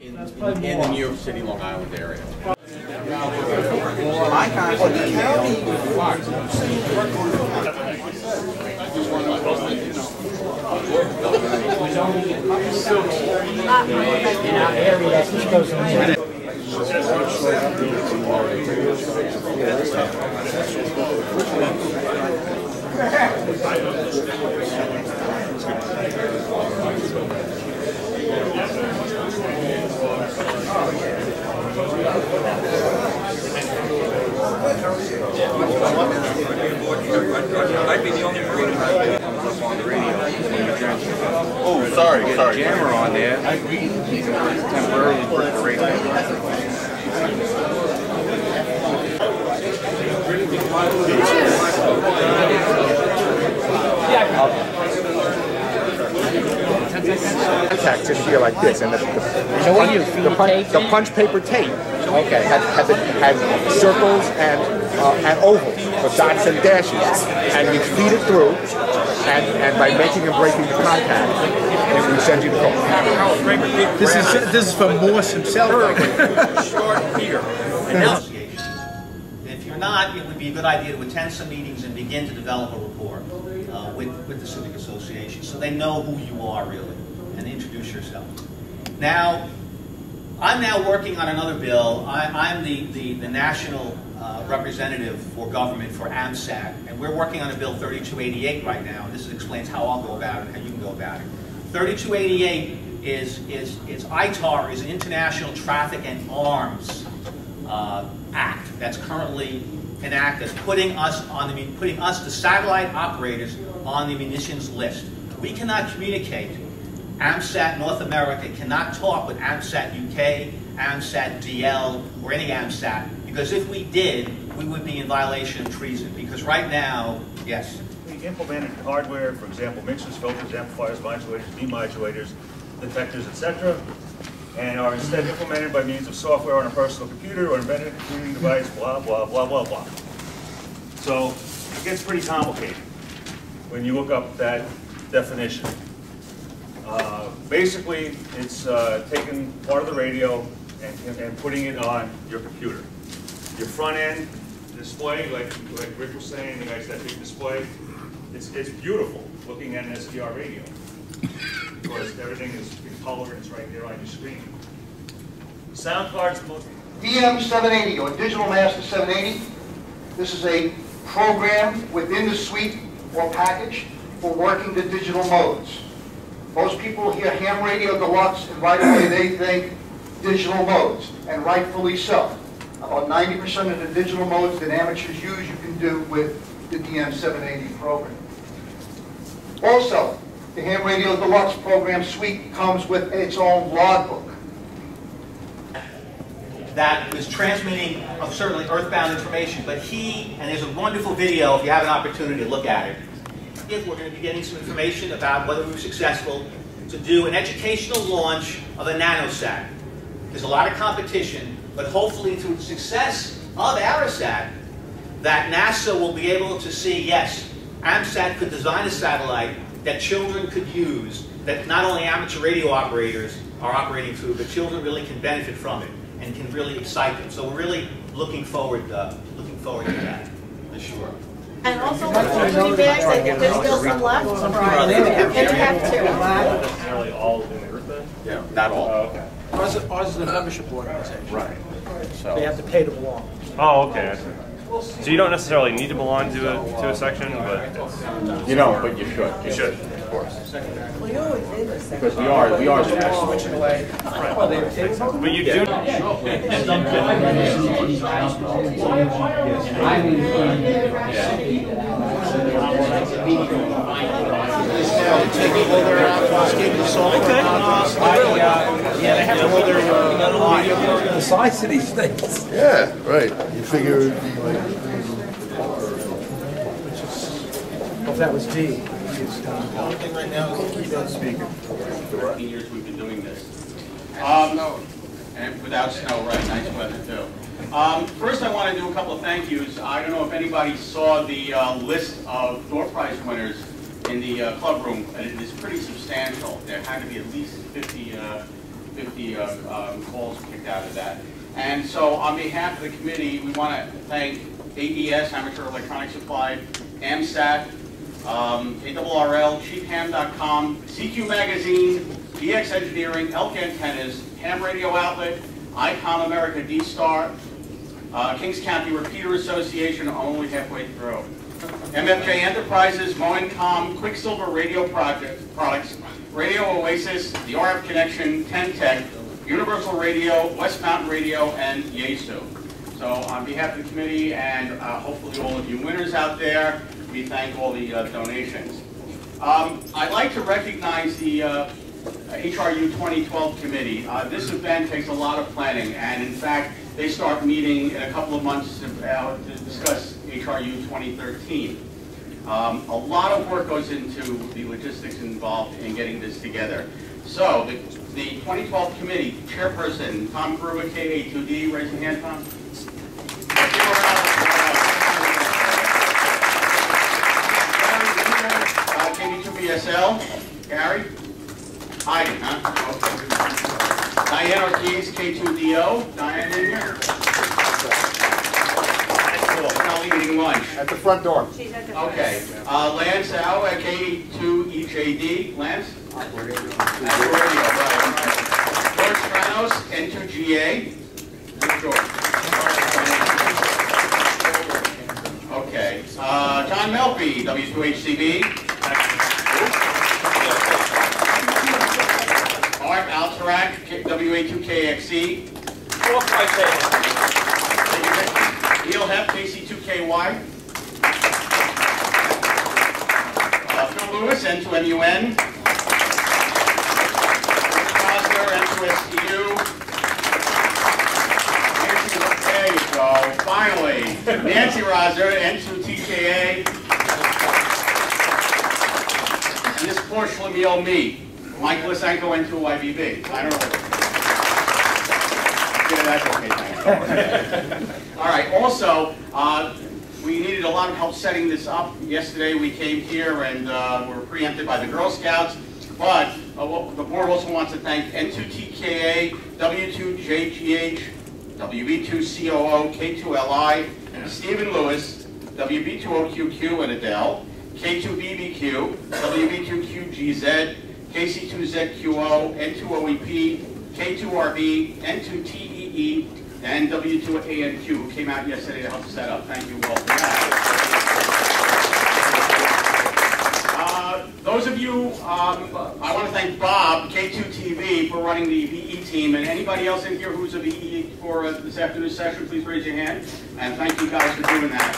in the New York City, Long Island area. My I'd be the only person that comes up on the radio. Oh, sorry. Jammer on there. I temporarily put the radio. Contacts in here like this, and the punch paper tape, okay, had circles and ovals, so dots and dashes, and you feed it through, and by making and breaking the contact, it will send you the code. This is from Morse himself. Start here. If you're not, it would be a good idea to attend some meetings and begin to develop a rapport with the Civic Association, so they know who you are really, and introduce yourself. Now, I'm now working on another bill. I'm the national representative for government for AMSAT, and we're working on a bill 3288 right now. And this explains how I'll go about it and how you can go about it. 3288 is ITAR is an International Traffic and Arms Act that's currently an act that's putting us the satellite operators on the munitions list. We cannot communicate. AMSAT North America cannot talk with AMSAT UK, AMSAT DL, or any AMSAT, because if we did, we would be in violation of treason. Because right now, yes. We implemented hardware, for example, mixers, filters, amplifiers, modulators, demodulators, detectors, etc., and are instead implemented by means of software on a personal computer or embedded computing device, blah, blah, blah, blah, blah. So it gets pretty complicated when you look up that definition. Basically, it's taking part of the radio and putting it on your computer. Your front end display, like Rick was saying, the guys that big display, it's beautiful looking at an SDR radio. Because everything is in color and it's right there on your screen. Sound cards, the most DM780 or Digital Master 780. This is a program within the suite or package for working the digital modes. Most people hear ham radio deluxe and right away they think digital modes, and rightfully so. About 90% of the digital modes that amateurs use you can do with the DM780 program. Also, the Ham Radio Deluxe program suite comes with its own logbook. That was transmitting certainly earthbound information, but and there's a wonderful video if you have an opportunity to look at it. We're going to be getting some information about whether we were successful to do an educational launch of a nanosat. There's a lot of competition, but hopefully through the success of ARISAT, that NASA will be able to see, yes, AMSAT could design a satellite that children could use, that not only amateur radio operators are operating through, but children really can benefit from it and can really excite them. So we're really looking forward to that, for sure. And also with the goodie bags, I think there's still some left. And you have two. not necessarily all in the group then? Yeah, not all. Oh, okay. Ours is a membership organization. Right. They have to pay to belong. Oh, okay. I see. So you don't necessarily need to belong to a section, but You don't, but you should. you should. Of course. Well, you're always in the second. Because we are switching away. But you do. Yeah, they have to hold their the size of these things. Yeah, right. You figure it'd be like. If that was D. The only thing right now is to keep on speaking. 13 years we've been doing this. And without snow, right? Nice weather too. First, I want to do a couple of thank yous. I don't know if anybody saw the list of door prize winners in the club room, and it is pretty substantial. There had to be at least 50 50 calls kicked out of that. And so on behalf of the committee, we want to thank AES, Amateur Electronic Supply, AMSAT, ARRL, CheapHam.com, CQ Magazine, DX Engineering, Elk Antennas, Ham Radio Outlet, ICOM America, D-Star, Kings County Repeater Association, only halfway through. MFJ Enterprises, Moencom, Quicksilver Radio Products, Radio Oasis, the RF Connection, Tech, Universal Radio, West Mountain Radio, and Yaesu. So on behalf of the committee and hopefully all of you winners out there, we thank all the donations. I'd like to recognize the HRU 2012 committee. This event takes a lot of planning, and in fact, they start meeting in a couple of months to discuss HRU 2013. A lot of work goes into the logistics involved in getting this together. So the 2012 committee chairperson, Tom Gruber, KA2D, raise your hand, Tom. KD2BSL, Gary? Hiding, huh? Okay. Diane Ortiz, K2DO. Diane in here? That's cool. We're not eating lunch. At the front door. She's at the front. Okay. Lance Au at K2EJD. Lance? At the radio, right. George Stranos, N2GA. George. Okay. John Melfi, W2HCB. Art Alterac, WA2KXE. Neil Hepp, KC2KY. Phil Lewis, N2MUN. Rosler, N2STU. There you go, finally. Nancy Rosler, N2TKA. And this poor Schlemiel, me. Mike Lysenko, N2YBB. I don't know. Yeah, that's okay, thanks. All right, also, we needed a lot of help setting this up. Yesterday we came here and we were preempted by the Girl Scouts, but the board also wants to thank N2TKA, W2JGH, WB2COO, K2LI, Stephen Lewis, WB2OQQ and Adele, K2BBQ, WB2QGZ, KC2ZQO, N2OEP, K2RB, N2TEE, and W2ANQ, who came out yesterday to help set up. Thank you all for that. Those of you, I want to thank Bob, K2TV, for running the VE team, and anybody else in here who's a VE for this afternoon's session, please raise your hand. And thank you guys for doing that.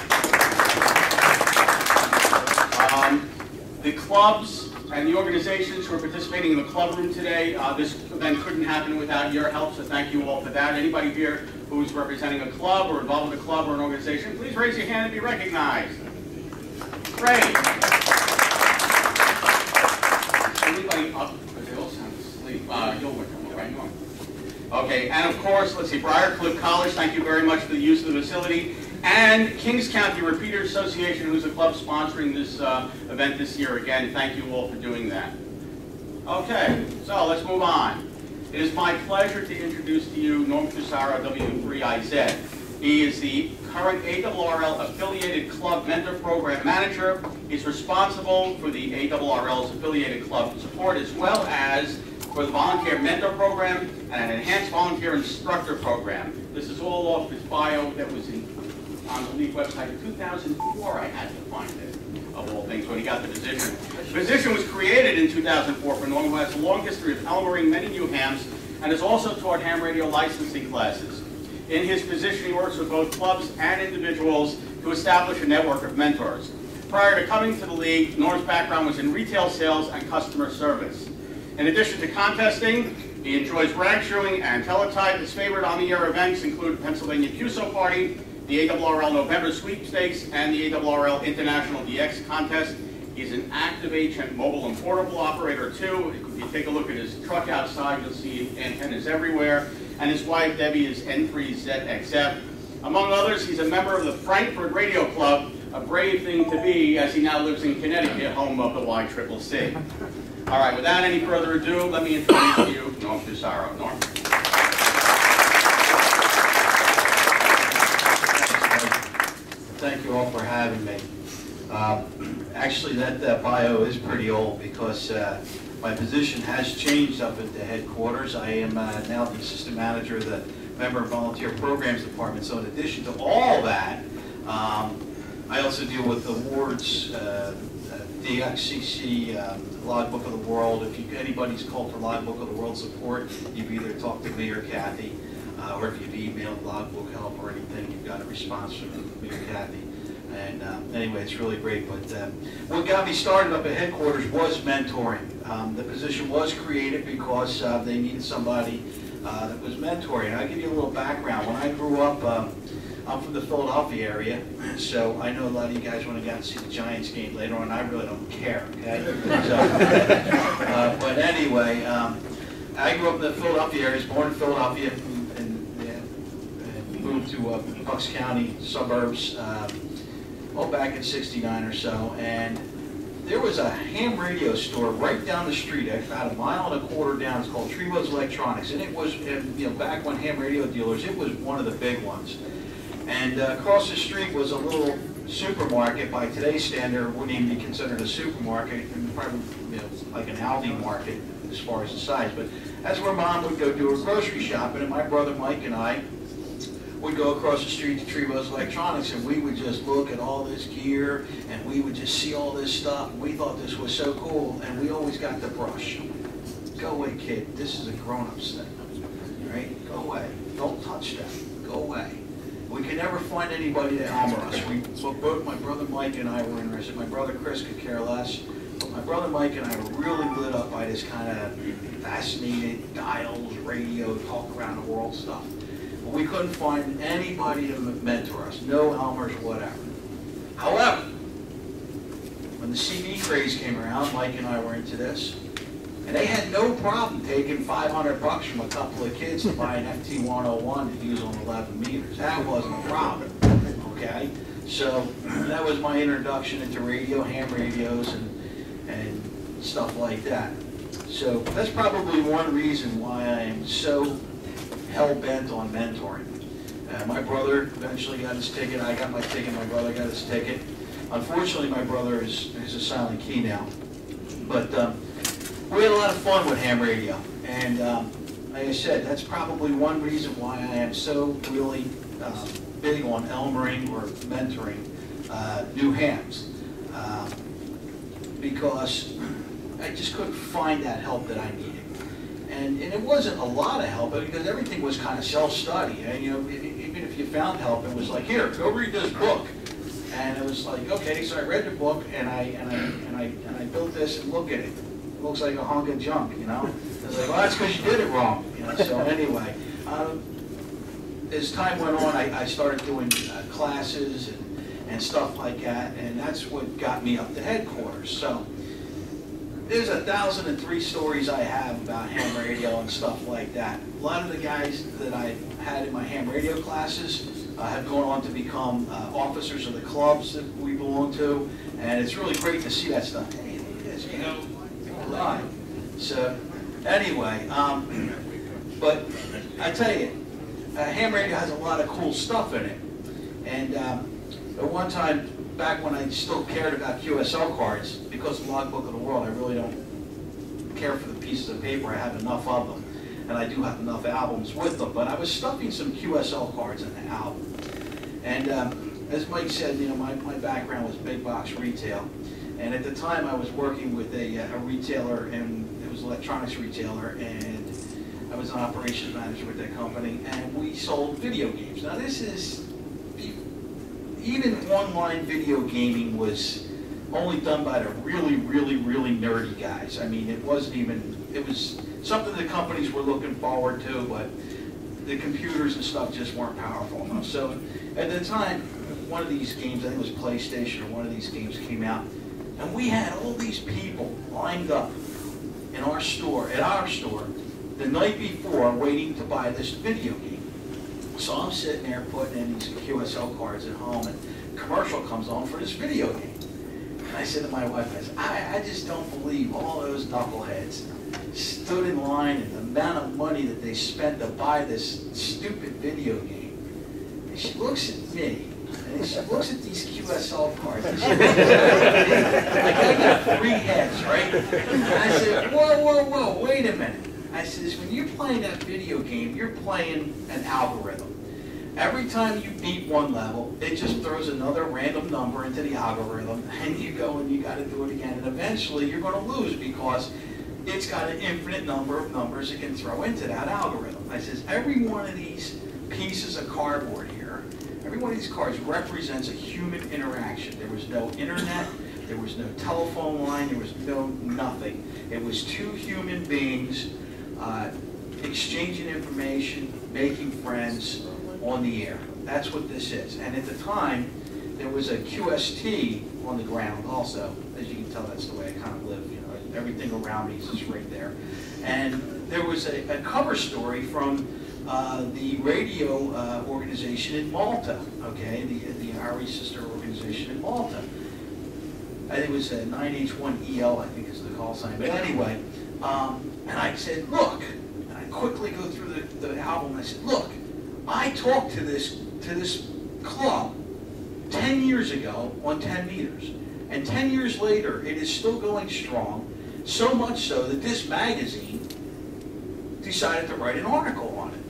The clubs and the organizations who are participating in the club room today, this event couldn't happen without your help, so thank you all for that. Anybody here who's representing a club or involved with a club or an organization, please raise your hand and be recognized. Great. Anybody up? They all sound asleep. You'll wake up, right? Okay, and of course, let's see, Briarcliff College, thank you very much for the use of the facility. And Kings County Repeater Association, who's a club sponsoring this event this year. Again, thank you all for doing that. Okay, so let's move on. It is my pleasure to introduce to you Norm Fusaro, W3IZ. He is the current ARRL affiliated club mentor program manager. He's responsible for the ARRL's affiliated club support as well as for the volunteer mentor program and an enhanced volunteer instructor program. This is all off his bio that was on the League website in 2004. I had to find it, of all things, when he got the position. The position was created in 2004 for Norm, who has a long history of elmering many new hams and has also taught ham radio licensing classes. In his position, he works with both clubs and individuals to establish a network of mentors. Prior to coming to the League, Norm's background was in retail sales and customer service. In addition to contesting, he enjoys rag showing and teletype. His favorite on-the-air events include Pennsylvania QSO Party, the ARRL November Sweepstakes, and the ARRL International DX Contest. He's an active HM mobile and portable operator too. If you take a look at his truck outside, you'll see antennas everywhere. And his wife, Debbie, is N3ZXF. Among others, he's a member of the Frankfurt Radio Club, a brave thing to be as he now lives in Connecticut, home of the YCCC. All right, without any further ado, let me introduce to you Norm Fusaro. Norm. Thank you all for having me. Actually, that bio is pretty old because my position has changed up at the headquarters. I am now the assistant manager of the Member and Volunteer Programs Department. So in addition to all that, I also deal with awards, DXCC, Logbook of the World. If anybody's called for Logbook of the World support, you've either talked to me or Kathy, or if you've emailed Logbook help or anything, you've got a response from me or Kathy. And anyway, it's really great. But what got me started up at headquarters was mentoring. The position was created because they needed somebody that was mentoring. I'll give you a little background. When I grew up, I'm from the Philadelphia area, so I know a lot of you guys want to go out and see the Giants game later on. I really don't care, okay? So, but anyway, I grew up in the Philadelphia area. I was born in Philadelphia and moved to Bucks County suburbs back in '69 or so. And there was a ham radio store right down the street, about 1.25 miles down. It's called Trevo's Electronics, and it was, back when ham radio dealers, it was one of the big ones. And across the street was a little supermarket. By today's standard, wouldn't even be considered a supermarket, and probably like an Aldi market as far as the size. But that's where Mom would go do her grocery shopping, and my brother Mike and I would go across the street to Trevo's Electronics, and we would just look at all this gear, and we would just see all this stuff. We thought this was so cool, and we always got the brush. Go away, kid. This is a grown-up's thing, right? Go away. Don't touch that. Go away. We could never find anybody to armor us. Both my brother Mike and I were interested. My brother Chris could care less. But my brother Mike and I were really lit up by this kind of fascinated dials, radio, talk around the world stuff. But we couldn't find anybody to mentor us. No Elmers, whatever. However, when the CD craze came around, Mike and I were into this. And they had no problem taking $500 from a couple of kids to buy an FT101 to use on 11 meters. That wasn't a problem, okay? So that was my introduction into radio, ham radios, and stuff like that. So that's probably one reason why I am so hell-bent on mentoring. My brother eventually got his ticket. I got my ticket. My brother got his ticket. Unfortunately, my brother is a silent key now. But we had a lot of fun with ham radio, and like I said, that's probably one reason why I am so really big on Elmering or mentoring new hams, because I just couldn't find that help that I needed, and it wasn't a lot of help because everything was kind of self-study, and even if you found help, it was like, here, go read this book, and it was like, okay, so I read the book and I built this and look at it. It looks like a hunk of junk, I was like, well, that's because you did it wrong, So anyway, as time went on, I started doing classes and stuff like that, and that's what got me up to headquarters. So there's 1,003 stories I have about ham radio and stuff like that. A lot of the guys that I had in my ham radio classes have gone on to become officers of the clubs that we belong to, and it's really great to see that stuff. Hey, look at this, live. So anyway, but I tell you, ham radio has a lot of cool stuff in it. And at one time, back when I still cared about QSL cards, because of Logbook of the World, I really don't care for the pieces of paper. I have enough of them, and I do have enough albums with them. But I was stuffing some QSL cards in the album. And as Mike said, my background was big box retail. And at the time, I was working with a retailer, and it was an electronics retailer, and I was an operations manager with that company, and we sold video games. Now this is, even online video gaming was only done by the really, really, really nerdy guys. I mean, it wasn't even, it was something the companies were looking forward to, but the computers and stuff just weren't powerful enough. So at the time, one of these games, I think it was PlayStation, or one of these games came out, and we had all these people lined up in our store, the night before, waiting to buy this video game. So I'm sitting there putting in these QSL cards at home, and a commercial comes on for this video game. And I said to my wife, I said, I just don't believe all those knuckleheads stood in line and the amount of money that they spent to buy this stupid video game. And she looks at me, and she looks at these QSL cards, and she looks at me, like I got 3 heads, right? And I said, whoa, whoa, whoa, wait a minute. I said, when you're playing that video game, you're playing an algorithm. Every time you beat one level, it just throws another random number into the algorithm, and you go and you got to do it again. And eventually, you're going to lose because it's got an infinite number of numbers it can throw into that algorithm. I says, every one of these pieces of cardboard here, every one of these cards represents a human interaction. There was no internet, there was no telephone line, there was no nothing. It was 2 human beings exchanging information, making friends, on the air. That's what this is. And at the time, there was a QST on the ground also. As you can tell, that's the way I kind of live. You know, everything around me is just right there. And there was a cover story from the radio organization in Malta, okay, the Irish sister organization in Malta. I think it was a 9H1EL, I think is the call sign. But anyway, and I said, look, and I quickly go through the album, and I said, look, I talked to this club 10 years ago on 10 meters. And 10 years later, it is still going strong, so much so that this magazine decided to write an article on it.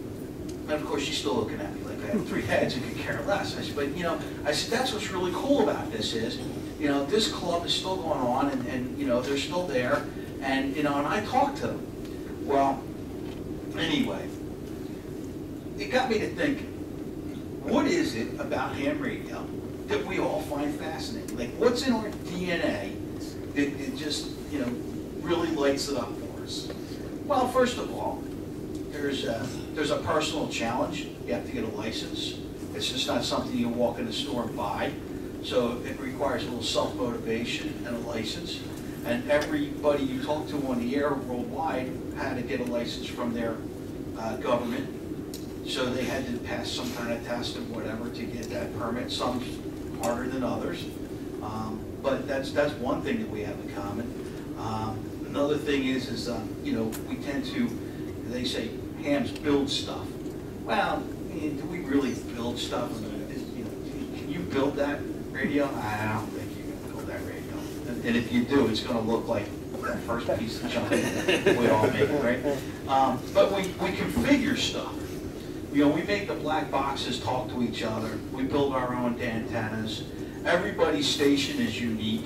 And of course, she's still looking at me like I have 3 heads and could care less. I said, but you know, I said, that's what's really cool about this is, you know, this club is still going on and you know, they're still there. And, you know, and I talked to them. Well, anyway, it got me to think, what is it about ham radio that we all find fascinating? Like, what's in our DNA that just, you know, really lights it up for us? Well, first of all, there's a personal challenge. You have to get a license. It's just not something you walk in the store and buy. So it requires a little self-motivation and a license. And everybody you talk to on the air worldwide had to get a license from their government. So they had to pass some kind of test or whatever to get that permit. Some harder than others. But that's one thing that we have in common. Another thing is you know, we tend to, they say, hams build stuff. Well, I mean, do we really build stuff? I mean, you know, can you build that radio? I don't think you can build that radio. And if you do, it's going to look like that first piece of junk we all make, right? But we configure stuff. You know, we make the black boxes talk to each other. We build our own antennas. Everybody's station is unique.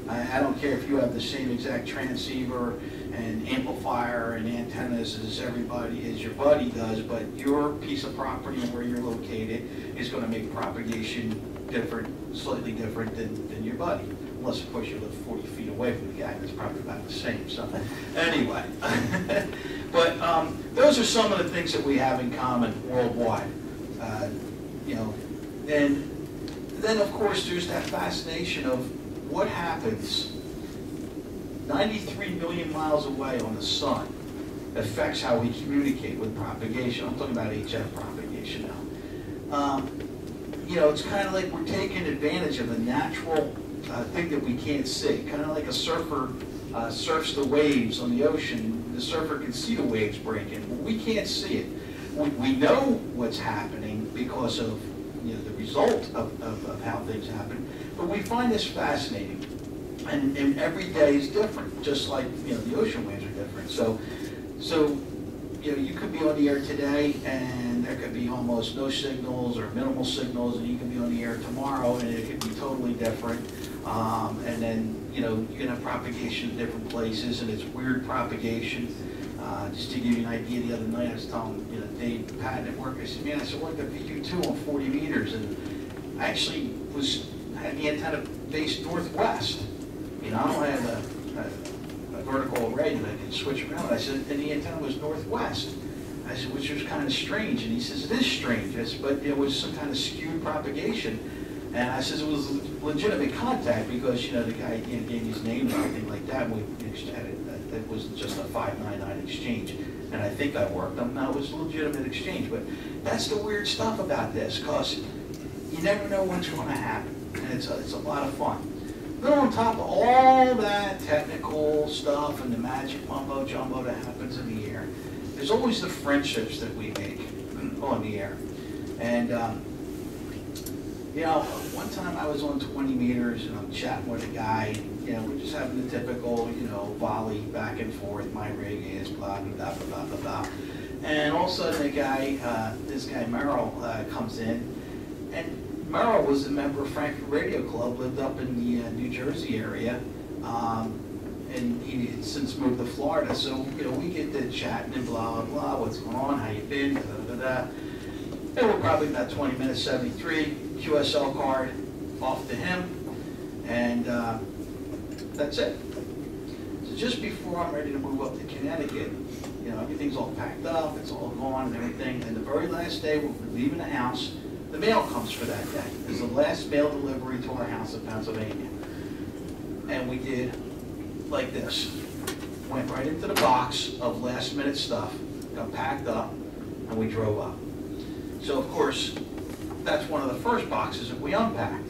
I don't care if you have the same exact transceiver and amplifier and antennas as your buddy does, but your piece of property and where you're located is going to make propagation different, slightly different than your buddy. Unless, of course, you live 40 feet away from the guy, that's probably about the same. So, anyway. But those are some of the things that we have in common worldwide. You know, and then, of course, there's that fascination of what happens 93 million miles away on the sun affects how we communicate with propagation. I'm talking about HF propagation now. You know, it's kind of like we're taking advantage of a natural thing that we can't see. Kind of like a surfer surfs the waves on the ocean. The surfer can see the waves breaking. Well, we can't see it. We know what's happening because of, you know, the result of how things happen. But we find this fascinating. And every day is different, just like, you know, the ocean waves are different. So you know, you could be on the air today and there could be almost no signals or minimal signals, and you can be on the air tomorrow and it could be totally different. And then, you know, you can have propagation in different places, and it's weird propagation. Just to give you an idea, the other night I was telling, you know, Dave Patton at work, I said, man, I said, what, the VU2 on 40 meters, and I actually had the antenna based northwest. You know, I don't have a vertical array that I can switch around. I said, and the antenna was northwest. I said, which was kind of strange. And he says, it is strange. I said, but it was some kind of skewed propagation. And I said, it was legitimate contact because, you know, the guy gave me his name and everything like that. And it was just a 599 exchange. And I think I worked them. Now it was a legitimate exchange. But that's the weird stuff about this, because you never know what's going to happen. And it's a lot of fun. Little on top of all that technical stuff and the magic mumbo jumbo that happens in the air, there's always the friendships that we make on the air. And, you know, one time I was on 20 meters and I'm chatting with a guy, you know, we're just having the typical, you know, volley back and forth, my rig is blah, blah, blah, blah, blah, blah. And all of a sudden the guy, this guy Merrill, comes in, and Merrill was a member of Frankfurt Radio Club, lived up in the New Jersey area, and he had since moved to Florida. So, you know, we get to chatting and blah, blah, blah, what's going on, how you been, da, da, da, da. And we're probably about 20 minutes, 73, QSL card off to him, and that's it. So just before I'm ready to move up to Connecticut, you know, everything's all packed up, it's all gone and everything, and the very last day we're leaving the house, the mail comes for that day. It's the last mail delivery to our house in Pennsylvania. And we did like this. Went right into the box of last minute stuff, got packed up, and we drove up. So of course, that's one of the first boxes that we unpacked.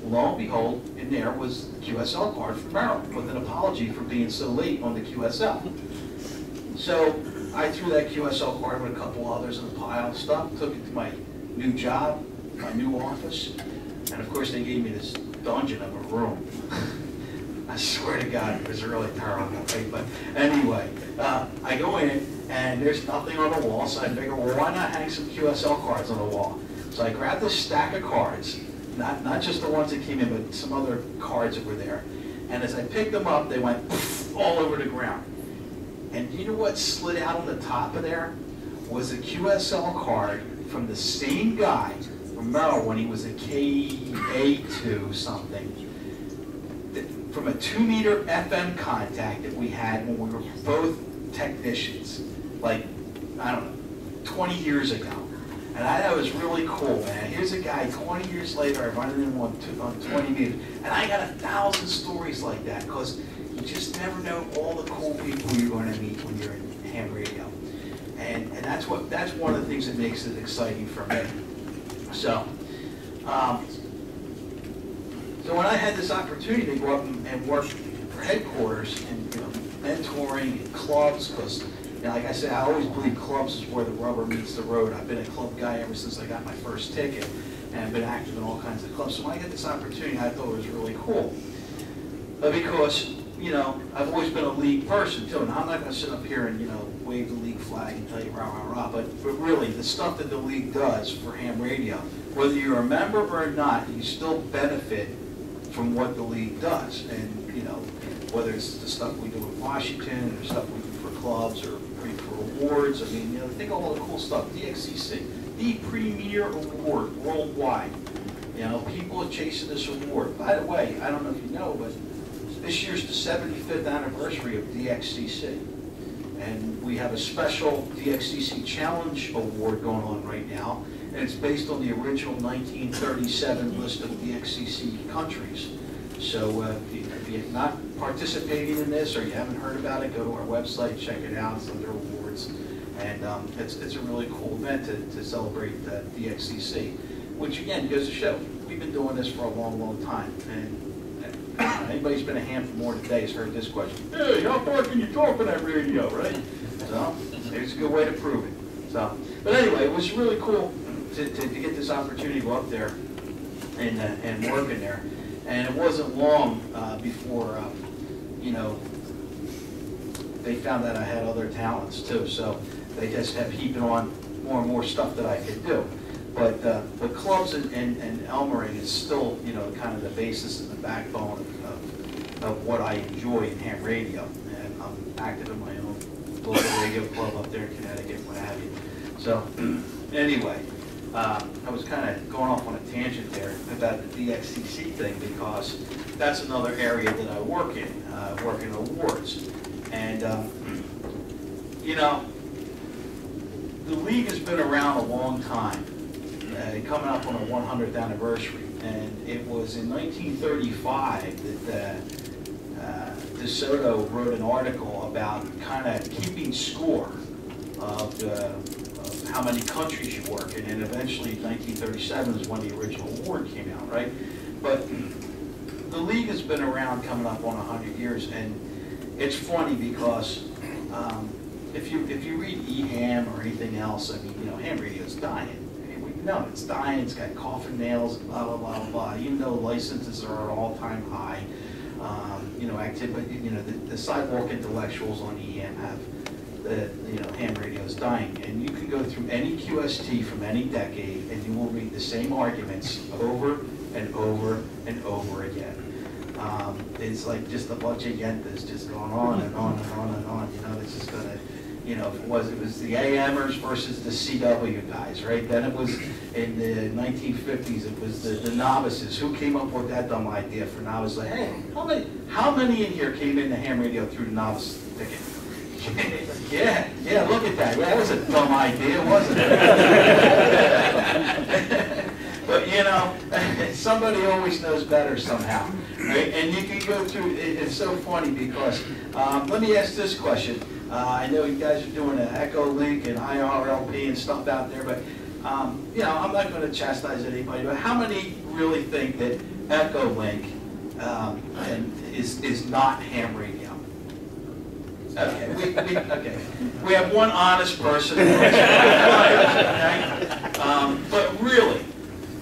Lo and behold, in there was the QSL card from Merrill with an apology for being so late on the QSL. So I threw that QSL card with a couple others in a pile of stuff, took it to my new job, my new office, and of course they gave me this dungeon of a room. I swear to God, it was really terrible. Right? But anyway, I go in and there's nothing on the wall, so I figure, well, why not hang some QSL cards on the wall? So I grabbed this stack of cards, not just the ones that came in, but some other cards that were there. And as I picked them up, they went poof, all over the ground. And you know what slid out on the top of there? Was a QSL card from the same guy from Merrill when he was a KA2 something, from a 2-meter FM contact that we had when we were both technicians, like, I don't know, 20 years ago. And I thought it was really cool, man. Here's a guy 20 years later, I run into him on 20 meters. And I got 1,000 stories like that, because you just never know all the cool people you're going to meet when you're in ham radio. And that's one of the things that makes it exciting for me. So, so when I had this opportunity to go up and work for headquarters and, you know, mentoring and clubs, because, you know, like I said, I always believe clubs is where the rubber meets the road. I've been a club guy ever since I got my first ticket, and I've been active in all kinds of clubs. So when I got this opportunity, I thought it was really cool. Because, you know, I've always been a league person too, and I'm not going to sit up here and, you know, wave the league flag and tell you rah, rah, rah, but really, the stuff that the league does for ham radio, whether you're a member or not, you still benefit from what the league does. And, you know, whether it's the stuff we do in Washington, or stuff we do for clubs, or for awards, I mean, you know, think of all the cool stuff. DXCC, the premier award worldwide. You know, people are chasing this award. By the way, I don't know if you know, but this year's the 75th anniversary of DXCC. And we have a special DXCC Challenge Award going on right now. And it's based on the original 1937 list of DXCC countries. So if you're not participating in this, or you haven't heard about it, go to our website, check it out. It's under awards. And it's a really cool event to celebrate DXCC, which again goes to show, we've been doing this for a long, long time. And anybody's been a ham for more than a day has heard this question. Hey, how far can you talk on that radio, right? So, it's a good way to prove it. So, but anyway, it was really cool to get this opportunity to go up there and work in there. And it wasn't long before, you know, they found that I had other talents too. So they just kept heaping on more and more stuff that I could do. But the clubs and Elmering is still, you know, kind of the basis and the backbone of what I enjoy in ham radio. And I'm active in my own local radio club up there in Connecticut, what have you. So anyway, I was kind of going off on a tangent there about the DXCC thing, because that's another area that I work in awards. And, you know, the league has been around a long time, coming up on a 100th anniversary. And it was in 1935 that DeSoto wrote an article about kind of keeping score of how many countries you work in, and eventually 1937 is when the original award came out, right? But the league has been around coming up on 100 years, and it's funny because if you read eHam or anything else, I mean, you know, ham radio's dying. I mean, we know it's dying. It's got coffin nails, blah blah blah blah. Even though licenses are at all-time high, you know, activity. You know, the sidewalk intellectuals on eHam have the, you know, ham radio's dying, and you can go through any QST from any decade, and you will read the same arguments over and over and over again. It's like just a bunch of yentas just going on and on and on and on. You know, it's just gonna, you know, it was the AMers versus the CW guys, right? Then it was in the 1950s. It was the novices. Who came up with that dumb idea for novices? Like, hey, how many in here came into ham radio through the novice ticket? Yeah, look at that. Yeah, that was a dumb idea, wasn't it? But you know, somebody always knows better somehow, right? And you can go through, it's so funny because, let me ask this question. I know you guys are doing an Echo Link and IRLP and stuff out there, but you know, I'm not going to chastise anybody, but how many really think that Echo Link is not ham radio? Okay, okay. We have one honest person. But really,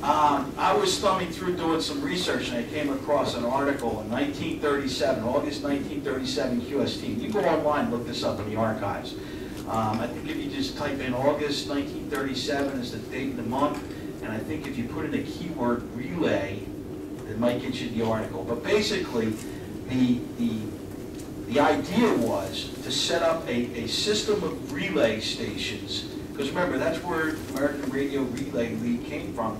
I was thumbing through doing some research, and I came across an article in 1937, August 1937 QST. You go online and look this up in the archives. I think if you just type in August 1937 as the date and the month, and I think if you put in the keyword relay, it might get you the article. But basically, the idea was to set up a system of relay stations, because remember, that's where American Radio Relay League came from.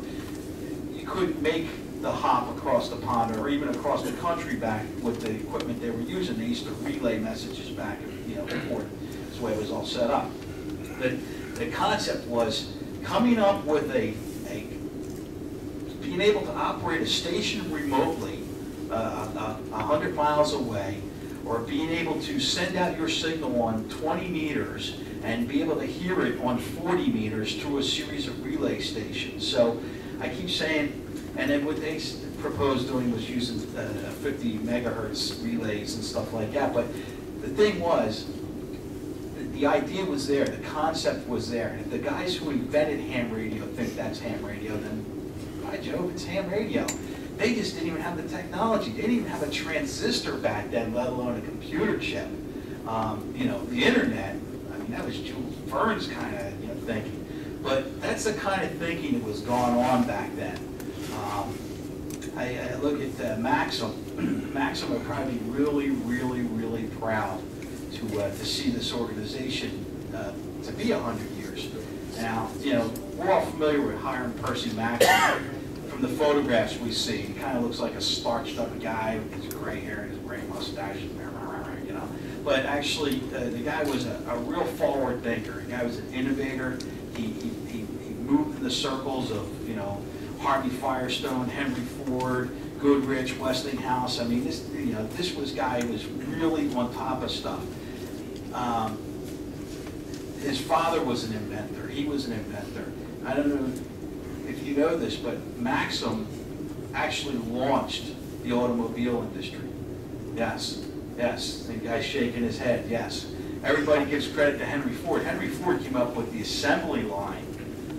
You couldn't make the hop across the pond or even across the country back with the equipment they were using. They used to relay messages back, you know, forth. That's the way it was all set up. The concept was coming up with being able to operate a station remotely 100 miles away, or being able to send out your signal on 20 meters and be able to hear it on 40 meters through a series of relay stations. So I keep saying, and then what they proposed doing was using 50 megahertz relays and stuff like that. But the thing was, the idea was there, the concept was there. And if the guys who invented ham radio think that's ham radio, then by Jove, it's ham radio. They just didn't even have the technology. They didn't even have a transistor back then, let alone a computer chip. You know, the internet, I mean, that was Jules Verne's kind of, you know, thinking. But that's the kind of thinking that was going on back then. I look at Maxim. Maxim are probably really, really, really proud to see this organization to be 100 years. Now, you know, we're all familiar with Hiram Percy Maxim. From the photographs we see, he kind of looks like a starched up guy with his gray hair and his gray mustache, you know. But actually, the guy was a real forward thinker. The guy was an innovator. He moved in the circles of, you know, Harvey Firestone, Henry Ford, Goodrich, Westinghouse. I mean, this guy was really on top of stuff. His father was an inventor. He was an inventor. I don't know if you know this, but Maxim actually launched the automobile industry. Yes, yes. The guy's shaking his head, yes. Everybody gives credit to Henry Ford. Henry Ford came up with the assembly line.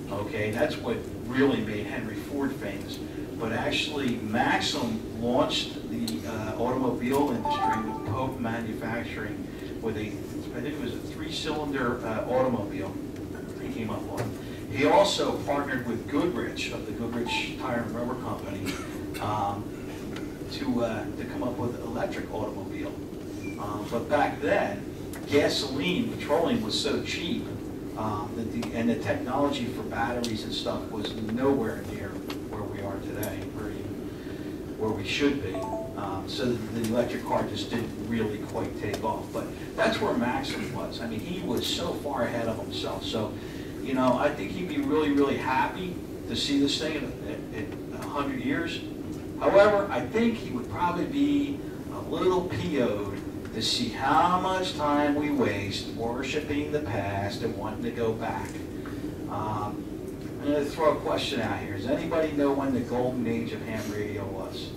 Okay, that's what really made Henry Ford famous. But actually, Maxim launched the automobile industry with Pope Manufacturing with I think it was a 3-cylinder automobile he came up with. He also partnered with Goodrich of the Goodrich Tire and Rubber Company to come up with an electric automobile. But back then, gasoline, petroleum was so cheap and the technology for batteries and stuff was nowhere near where we are today, or even where we should be. So the electric car just didn't really quite take off. But that's where Maxim was. I mean, he was so far ahead of himself. So, you know, I think he'd be really, really happy to see this thing in 100 years. However, I think he would probably be a little PO'd to see how much time we waste worshiping the past and wanting to go back. I'm going to throw a question out here. Does anybody know when the golden age of ham radio was?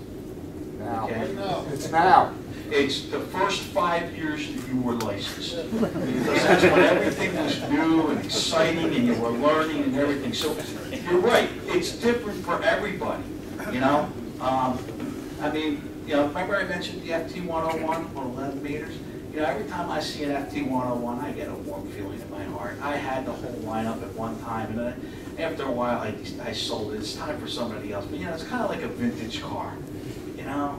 Now. Okay? It's now. It's the first 5 years that you were licensed. Because that's when everything was new and exciting and you were learning and everything. So you're right, it's different for everybody, you know? I mean, you know, remember I mentioned the FT101 on 11 meters? You know, every time I see an FT101, I get a warm feeling in my heart. I had the whole lineup at one time, and then after a while, I sold it. It's time for somebody else. But, you know, it's kind of like a vintage car, you know?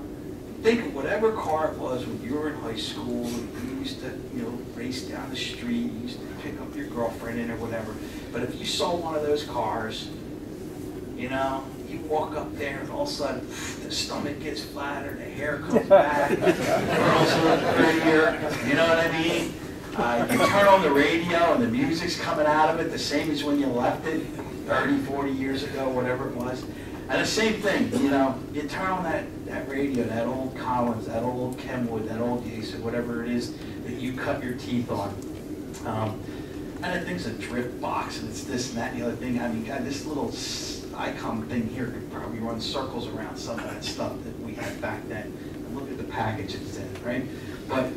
Think of whatever car it was when you were in high school, you used to, you know, race down the street, you used to pick up your girlfriend in or whatever. But if you saw one of those cars, you know, you walk up there and all of a sudden, the stomach gets flatter, the hair comes back, the girls look prettier, you know what I mean? You turn on the radio and the music's coming out of it the same as when you left it 30, 40 years ago, whatever it was. And the same thing, you know, you turn on that radio, that old Collins, that old Kenwood, that old Yates, whatever it is that you cut your teeth on. And the thing's a drip box, and it's this and that and the other thing. I mean, God, this little icon thing here could probably run circles around some of that stuff that we had back then. And look at the package it's in, right? But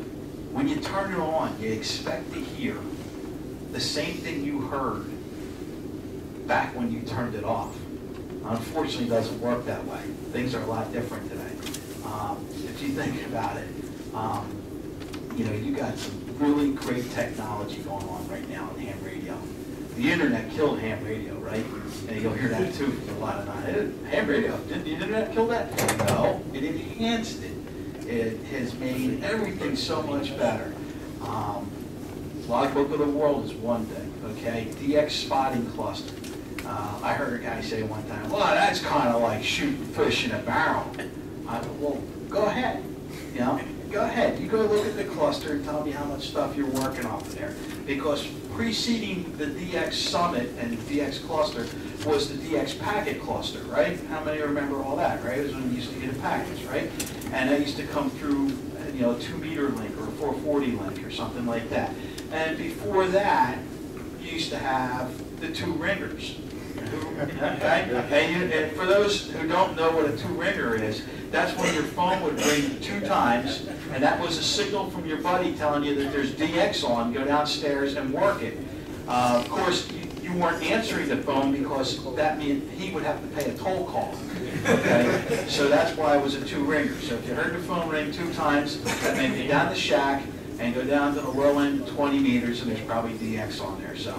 when you turn it on, you expect to hear the same thing you heard back when you turned it off. Unfortunately, it doesn't work that way. Things are a lot different today. If you think about it, you know, you got some really great technology going on right now in ham radio. The internet killed ham radio, right? And you'll hear that too from a lot of ham radio. Did the internet kill that? No, it enhanced it. It has made everything so much better. Logbook of the World is one thing, okay? DX spotting cluster. I heard a guy say one time, well, that's kind of like shooting fish in a barrel. I said, well, go ahead, you know? Go ahead. You go look at the cluster and tell me how much stuff you're working off of there. Because preceding the DX Summit and the DX cluster was the DX packet cluster, right? How many remember all that, right? It was when you used to get a package, right? And that used to come through, you know, a 2-meter link or a 440 link or something like that. And before that, you used to have the 2 ringers. Okay? And for those who don't know what a 2-ringer is, that's when your phone would ring 2 times, and that was a signal from your buddy telling you that there's DX on, go downstairs and work it. Of course, you weren't answering the phone because that meant he would have to pay a toll call. Okay? So that's why it was a 2-ringer. So if you heard the phone ring 2 times, that meant you down the shack and go down to the low end 20 meters, and there's probably DX on there. So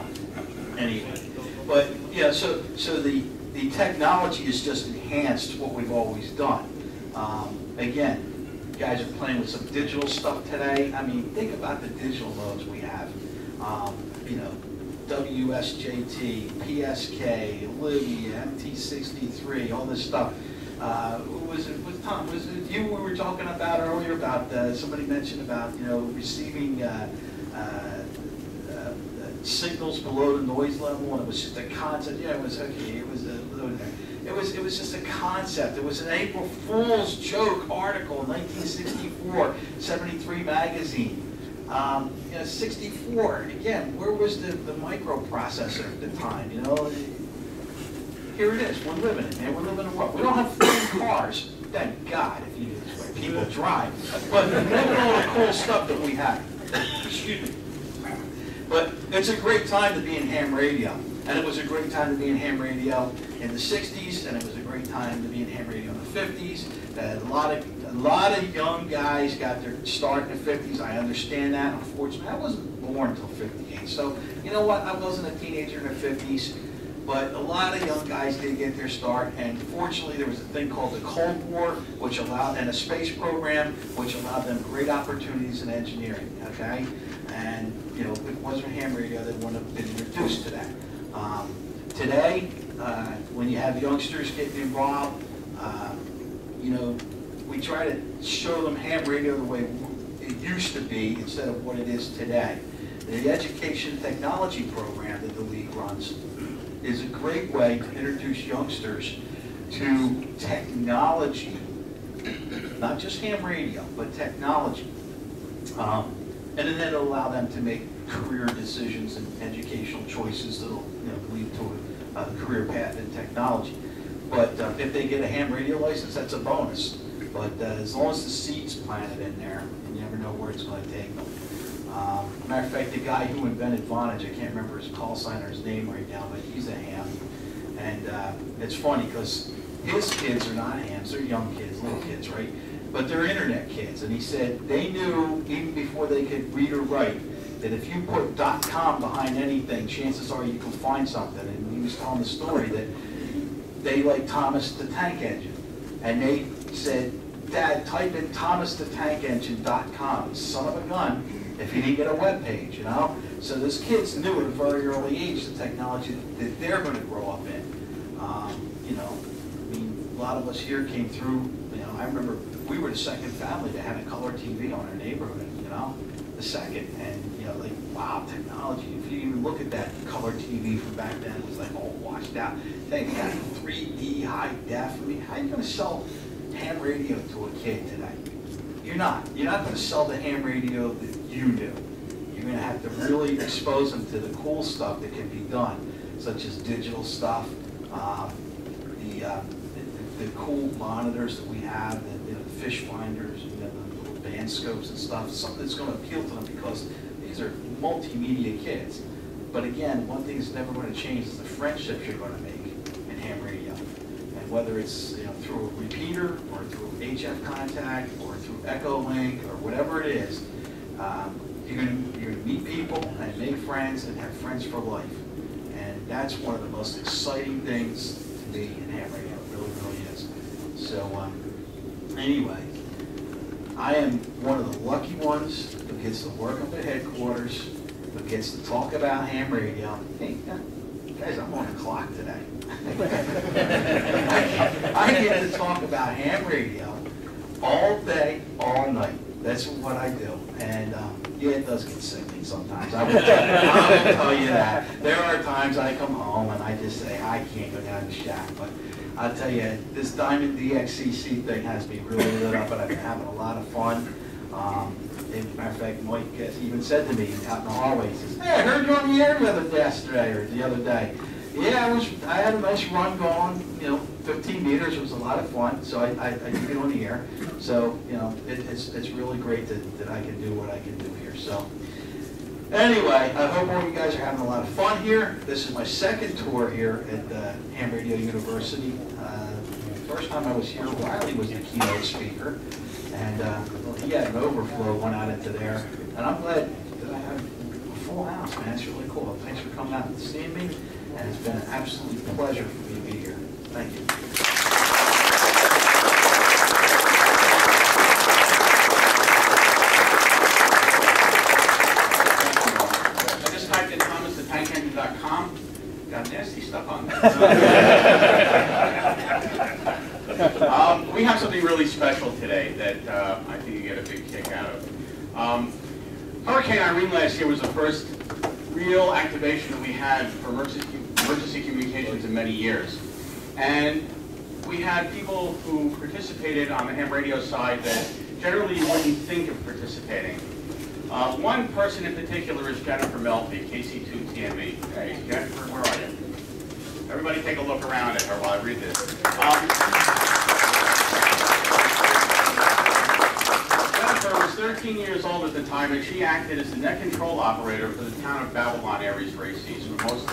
anyway. But yeah, so the technology has just enhanced what we've always done. Again, guys are playing with some digital stuff today. I mean, think about the digital modes we have. You know, WSJT, PSK, Libya, MT63, all this stuff. Was it Tom? Was it you we were talking about earlier about somebody mentioned about, you know, receiving signals below the noise level, and it was just a concept. Yeah, it was okay. It was it was just a concept. It was an April Fool's joke article in 1964, 73 magazine. You know, 64. Again, where was the microprocessor at the time? You know, here it is. We're living it, man. We're living in a world. We don't have flying cars. Thank God, if you knew this way. People drive. But look at all the cool stuff that we have. Excuse me. But it's a great time to be in ham radio. And it was a great time to be in ham radio in the 60s, and it was a great time to be in ham radio in the 50s. A lot of young guys got their start in the 50s. I understand that. Unfortunately, I wasn't born until 58. So, you know what? I wasn't a teenager in the 50s. But a lot of young guys did get their start, and fortunately there was a thing called the Cold War, which allowed, and a space program, which allowed them great opportunities in engineering, okay? And, you know, if it wasn't ham radio, they wouldn't have been reduced to that. Today, when you have youngsters getting involved, you know, we try to show them ham radio the way it used to be instead of what it is today. The education technology program that the league runs is a great way to introduce youngsters to technology, not just ham radio, but technology. And then it'll allow them to make career decisions and educational choices that'll, you know, lead to a career path in technology. But if they get a ham radio license, that's a bonus. But as long as the seed's planted in there, you never know where it's going to take them. Matter of fact, the guy who invented Vonage, I can't remember his call sign or his name right now, but he's a ham. And it's funny because his kids are not hams, they're young kids, little kids, right? But they're internet kids. And he said they knew, even before they could read or write, that if you put .com behind anything, chances are you can find something. And he was telling the story that they like Thomas the Tank Engine. And they said, Dad, type in thomastheTankEngine.com, son of a gun, if you didn't get a web page, you know? So those kids knew at a very early age the technology that they're going to grow up in. You know, I mean, a lot of us here came through, you know, I remember we were the second family that had a color TV on our neighborhood, you know? The second, and you know, like, wow, technology. If you even look at that color TV from back then, it was like all washed out. They had 3D, high def. I mean, how are you going to sell ham radio to a kid today? You're not. You're not going to sell the ham radio that you do. You're going to have to really expose them to the cool stuff that can be done, such as digital stuff, the cool monitors that we have, the fish finders, you know, the little band scopes and stuff, something that's going to appeal to them because these are multimedia kids. But again, one thing that's never going to change is the friendships you're going to make in ham radio. And whether it's, you know, through a repeater or through HF contact or through Echolink or whatever it is, you're going to meet people and make friends and have friends for life. And that's one of the most exciting things to me in ham radio. It really, really is. So anyway, I am one of the lucky ones who gets to work up at headquarters, who gets to talk about ham radio. Hey, guys, I'm on the clock today. I get to talk about ham radio all day, all night. That's what I do. And yeah, it does get sickening sometimes. I will tell you that. There are times I come home and I just say, I can't go down the shack. But I'll tell you, this Diamond DXCC thing has me really lit up, and I've been having a lot of fun. As a matter of fact, Mike even said to me out in the hallway, he says, hey, I heard you on the air the other day. Yeah, I had a nice run going, you know, 15 meters. It was a lot of fun, so I did get on the air. So, you know, it's really great that I can do what I can do here. So, anyway, I hope all you guys are having a lot of fun here. This is my second tour here at Ham Radio University. The first time I was here, Wiley was the keynote speaker, and he had an overflow, went out into there. And I'm glad that I have a full house, man. It's really cool. Thanks for coming out and seeing me. And it's been an absolute pleasure for me to be here. Thank you. I just typed in thomastheTankEngine.com. Got nasty stuff on there. We have something really special today that I think you get a big kick out of. Hurricane Irene last year was the first real activation that we had for emergency communications in many years. And we had people who participated on the ham radio side that generally you wouldn't think of participating. One person in particular is Jennifer Melfi, KC2TME. Hey, Jennifer, where are you? Everybody take a look around at her while I read this. Jennifer was 13 years old at the time, and she acted as the net control operator for the town of Babylon Aries Races for most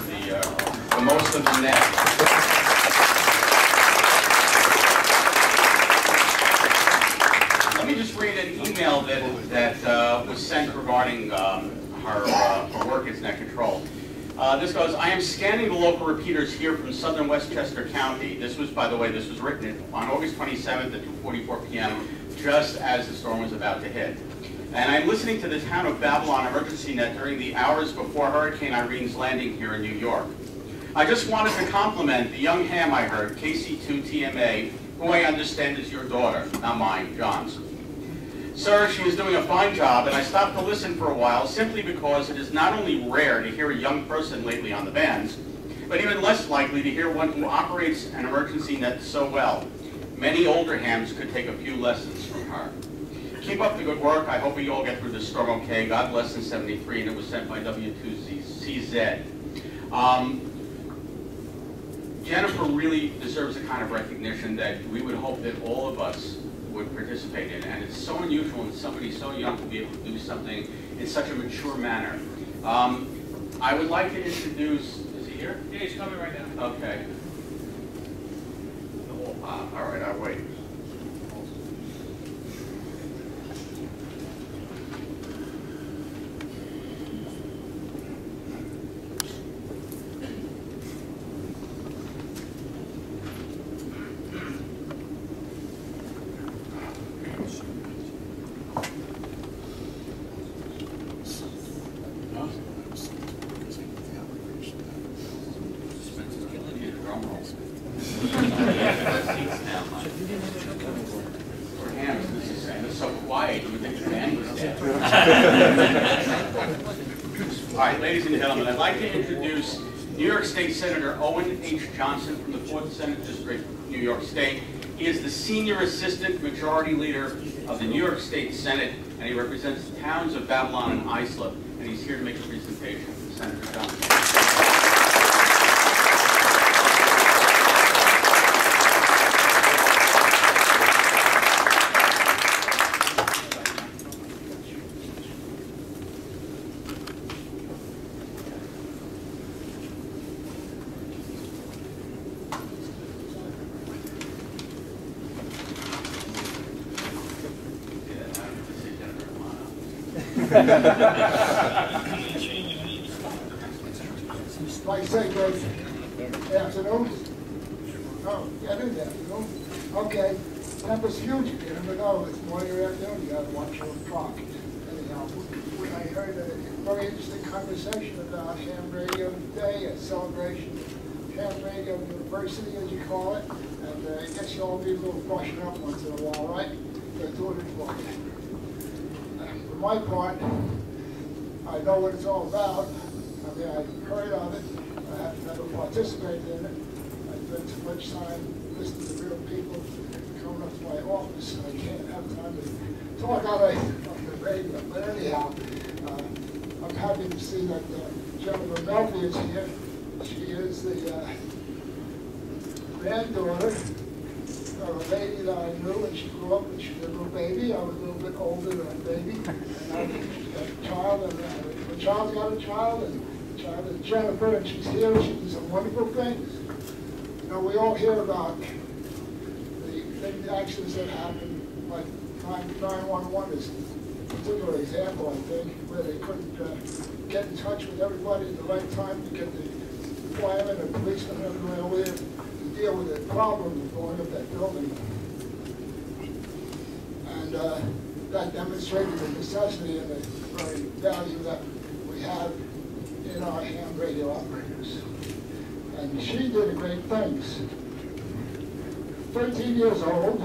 of the net. Let me just read an email that was sent regarding her work as net control. This goes, I am scanning the local repeaters here from southern Westchester County. This was, by the way, this was written on August 27th at 2:44 p.m., just as the storm was about to hit. And I'm listening to the town of Babylon emergency net during the hours before Hurricane Irene's landing here in New York. I just wanted to compliment the young ham I heard, KC2TMA, who I understand is your daughter, not mine, John's. Sir, she is doing a fine job, and I stopped to listen for a while simply because it is not only rare to hear a young person lately on the bands, but even less likely to hear one who operates an emergency net so well. Many older hams could take a few lessons from her. Keep up the good work. I hope we all get through this storm okay. God bless in 73, and it was sent by W2CZ. Jennifer really deserves the kind of recognition that we would hope that all of us would participate in. And it's so unusual in somebody so young to be able to do something in such a mature manner. I would like to introduce, is he here? Yeah, he's coming right now. Okay. All right, I'll wait. All right, ladies and gentlemen, I'd like to introduce New York State Senator Owen H. Johnson from the 4th Senate District, New York State. He is the Senior Assistant Majority Leader of the New York State Senate, and he represents the towns of Babylon and Islip, and he's here to make a presentation. Senator Johnson. Like I say, good afternoon. Oh, yeah, good afternoon. Okay, Tempest huge. You never know. It's morning or afternoon. You got to watch your clock. Anyhow, I heard a very interesting conversation about ham radio today, a celebration of ham radio university, as you call it. And I guess you all need a little brushing up once in a while, right? They're doing it for you. For my part, I know what it's all about. I mean, I've heard of it. I have never participated in it. I spent too much time listening to real people coming up to my office, and I can't have time to talk on the radio. But anyhow, I'm happy to see that Jennifer Melfi is here. She is the granddaughter of a lady that I knew when she grew up, when she was a little baby. I was a little bit older than a baby. And I got a child, and the child's got a child, and the child is Jennifer, and she's here, and she does some wonderful things. You know, we all hear about the accidents that happen, like 911 is a particular example, I think, where they couldn't get in touch with everybody at the right time to get the firemen and policemen and everyone over there to deal with the problem of going up that building. And that demonstrated the necessity and the very value that we have in our ham radio operators. And she did great things. 13 years old,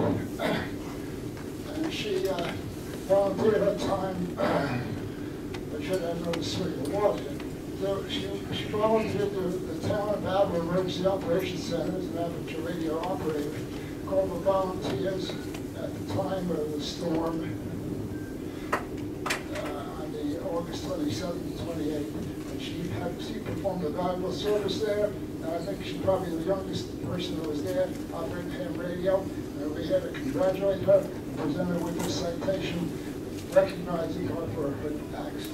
and she volunteered her time. I should have known this award. So she volunteered to the town of Babylon Emergency Operations Center as an amateur radio operator, called the volunteers at the time of the storm on the August 27th to 28th. And she performed a valuable service there. And I think she's probably the youngest person that was there operating ham radio. And we had to congratulate her, present her with this citation, recognizing her for her acts.